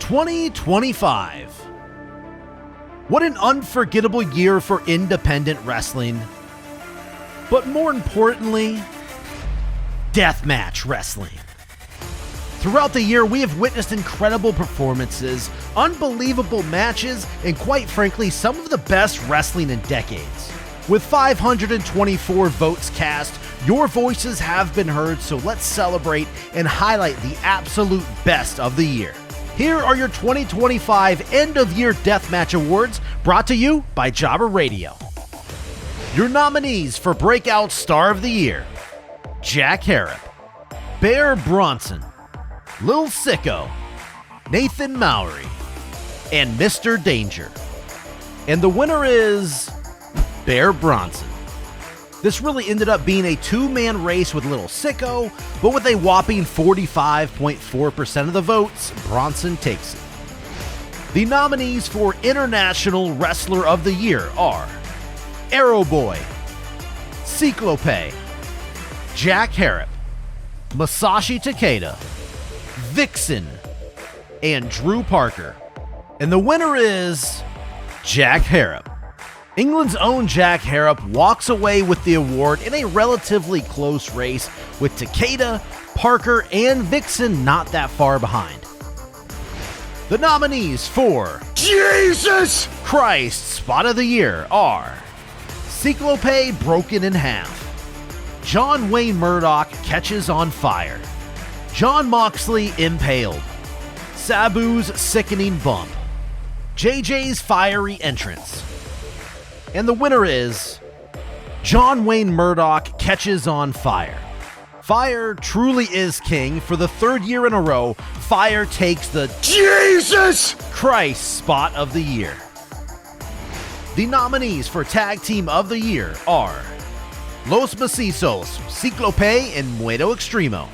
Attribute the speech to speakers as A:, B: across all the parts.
A: 2025. What an unforgettable year for independent wrestling. But more importantly, deathmatch wrestling. Throughout the year, we have witnessed incredible performances, unbelievable matches, and quite frankly, some of the best wrestling in decades. With 524 votes cast, your voices have been heard, so let's celebrate and highlight the absolute best of the year. Here are your 2025 End-of-Year Deathmatch Awards, brought to you by Jobber Radio. Your nominees for Breakout Star of the Year: Jack Harrop, Bear Bronson, Lil Sicko, Nathan Mowry, and Mr. Danger. And the winner is Bear Bronson. This really ended up being a two-man race with Lil Sicko, but with a whopping 45.4% of the votes, Bronson takes it. The nominees for International Wrestler of the Year are Arrow Boy, Cyclope, Jack Harrop, Masashi Takeda, Vixen, and Drew Parker. And the winner is Jack Harrop. England's own Jack Harrop walks away with the award in a relatively close race, with Takeda, Parker, and Vixen not that far behind. The nominees for Jesus Christ Spot of the Year are Cyclope Broken in Half, John Wayne Murdoch Catches on Fire, John Moxley Impaled, Sabu's Sickening Bump, JJ's Fiery Entrance. And the winner is John Wayne Murdoch Catches on Fire. Fire truly is king. For the third year in a row, Fire takes the Jesus Christ Spot of the Year. The nominees for Tag Team of the Year are Los Macizos, Cyclope and Muedo Extremo,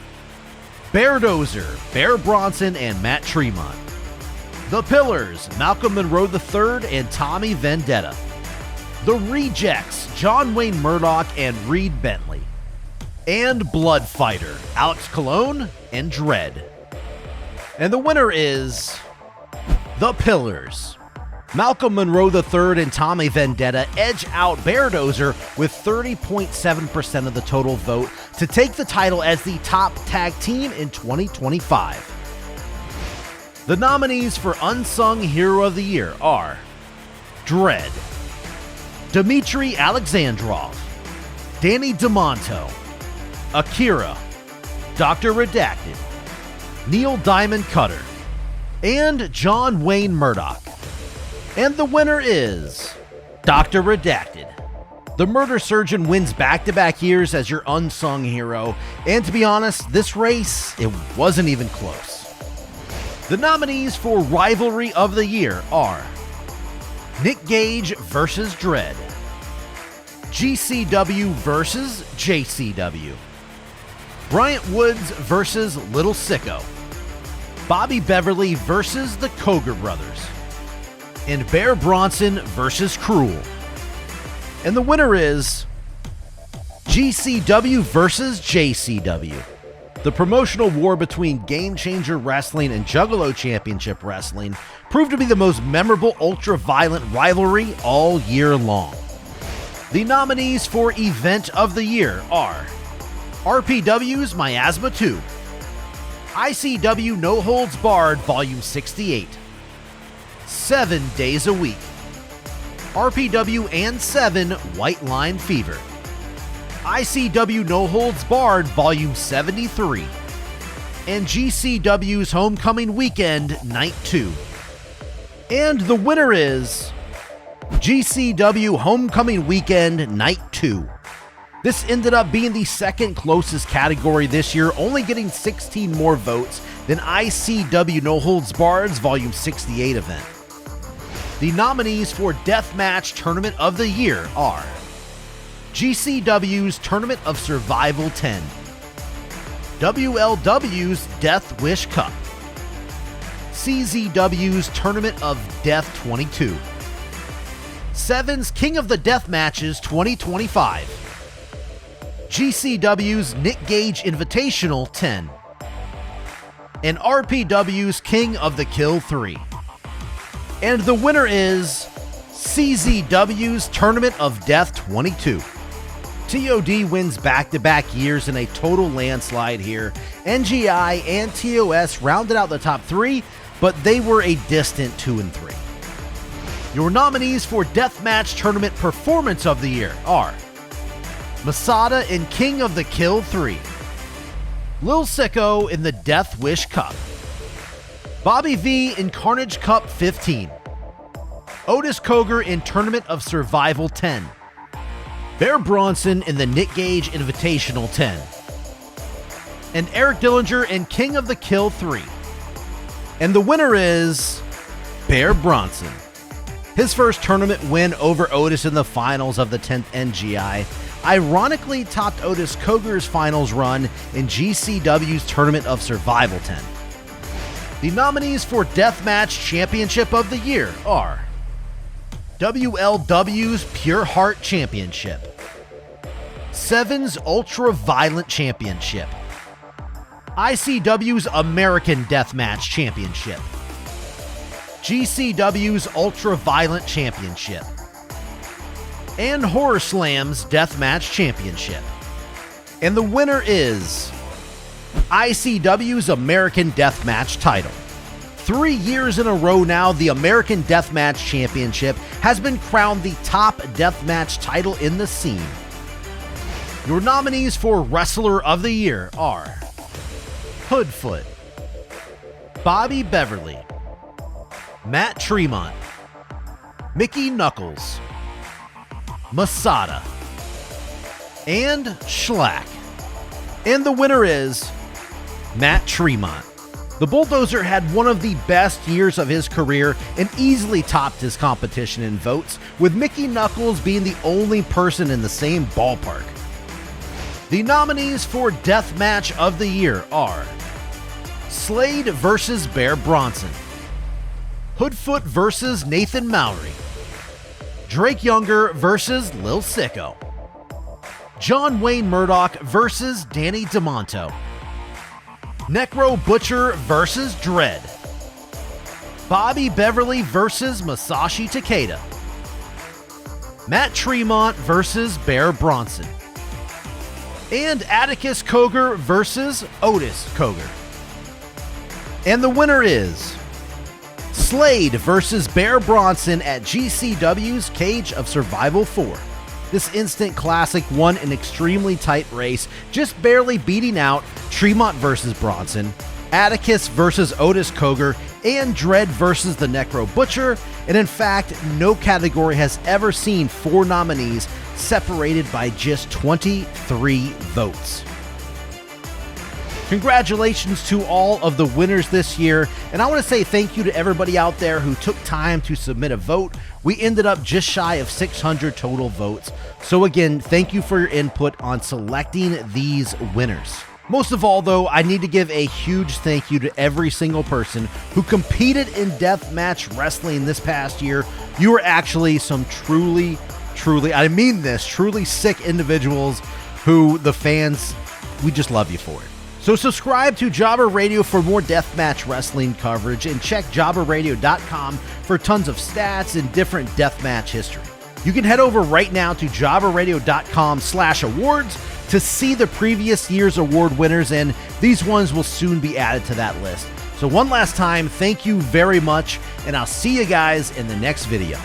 A: Bear Dozer, Bear Bronson, and Matt Tremont, The Pillars, Malcolm Monroe III and Tommy Vendetta, The Rejects, John Wayne Murdoch and Reed Bentley, and Blood Fighter, Alex Colon and Dread. And the winner is The Pillars. Malcolm Monroe III and Tommy Vendetta edge out Bear Dozer with 30.7% of the total vote to take the title as the top tag team in 2025. The nominees for Unsung Hero of the Year are Dread, Dmitry Alexandrov, Danny DeMonto, Akira, Dr. Redacted, Neil Diamond Cutter, and John Wayne Murdoch. And the winner is Dr. Redacted. The Murder Surgeon wins back-to-back years as your unsung hero, and to be honest, this race, it wasn't even close. The nominees for Rivalry of the Year are Nick Gage versus Dread, GCW versus JCW, Bryant Woods versus Little Sicko, Bobby Beverly versus the Koger Brothers, and Bear Bronson versus Cruel. And the winner is GCW versus JCW. The promotional war between Game Changer Wrestling and Juggalo Championship Wrestling proved to be the most memorable ultra-violent rivalry all year long. The nominees for Event of the Year are RPW's Miasma 2, ICW No Holds Barred Volume 68, 7 Days a Week, RPW and 7 White Line Fever, ICW No Holds Barred Volume 73, and GCW's Homecoming Weekend Night 2. And the winner is GCW Homecoming Weekend Night 2. This ended up being the second closest category this year, only getting 16 more votes than ICW No Holds Barred's Volume 68 event. The nominees for Deathmatch Tournament of the Year are GCW's Tournament of Survival 10, WLW's Death Wish Cup, CZW's Tournament of Death 22, Seven's King of the Death Matches 2025, GCW's Nick Gage Invitational 10, and RPW's King of the Kill 3. And the winner is CZW's Tournament of Death 22. TOD wins back-to-back years in a total landslide here. NGI and TOS rounded out the top 3, but they were a distant 2 and 3. Your nominees for Deathmatch Tournament Performance of the Year are Masada in King of the Kill 3, Lil Sicko in the Death Wish Cup, Bobby V in Carnage Cup 15, Otis Koger in Tournament of Survival 10, Bear Bronson in the Nick Gage Invitational 10, and Eric Dillinger in King of the Kill 3. And the winner is Bear Bronson. His first tournament win over Otis in the finals of the 10th NGI ironically topped Otis Koger's finals run in GCW's Tournament of Survival 10. The nominees for Deathmatch Championship of the Year are WLW's Pure Heart Championship, Seven's Ultra Violent Championship, ICW's American Deathmatch Championship, GCW's Ultra Violent Championship, and Horror Slam's Deathmatch Championship. And the winner is ICW's American Deathmatch title. 3 years in a row now, the American Deathmatch Championship has been crowned the top deathmatch title in the scene. Your nominees for Wrestler of the Year are Hoodfoot, Bobby Beverly, Matt Tremont, Mickey Knuckles, Masada, and Schlack. And the winner is Matt Tremont. The Bulldozer had one of the best years of his career and easily topped his competition in votes, with Mickey Knuckles being the only person in the same ballpark. The nominees for Deathmatch of the Year are Slade versus Bear Bronson, Hoodfoot versus Nathan Mowry, Drake Younger versus Lil Sicko, John Wayne Murdoch versus Danny DeMonto, Necro Butcher versus Dread, Bobby Beverly versus Masashi Takeda, Matt Tremont versus Bear Bronson, and Atticus Koger versus Otis Koger. And the winner is Slade versus Bear Bronson at GCW's Cage of Survival 4. This instant classic won an extremely tight race, just barely beating out Tremont versus Bronson, Atticus versus Otis Koger, and Dread versus the Necro Butcher, and in fact, no category has ever seen 4 nominees separated by just 23 votes. Congratulations to all of the winners this year, and I want to say thank you to everybody out there who took time to submit a vote. We ended up just shy of 600 total votes. So again, thank you for your input on selecting these winners. Most of all though, I need to give a huge thank you to every single person who competed in Deathmatch Wrestling this past year. You are actually some truly, I mean this, truly sick individuals who the fans, we just love you for it. So subscribe to Jobber Radio for more Deathmatch Wrestling coverage, and check jobberradio.com for tons of stats and different deathmatch history. You can head over right now to jobberradio.com/awards to see the previous year's award winners, and these ones will soon be added to that list. So one last time, thank you very much, and I'll see you guys in the next video.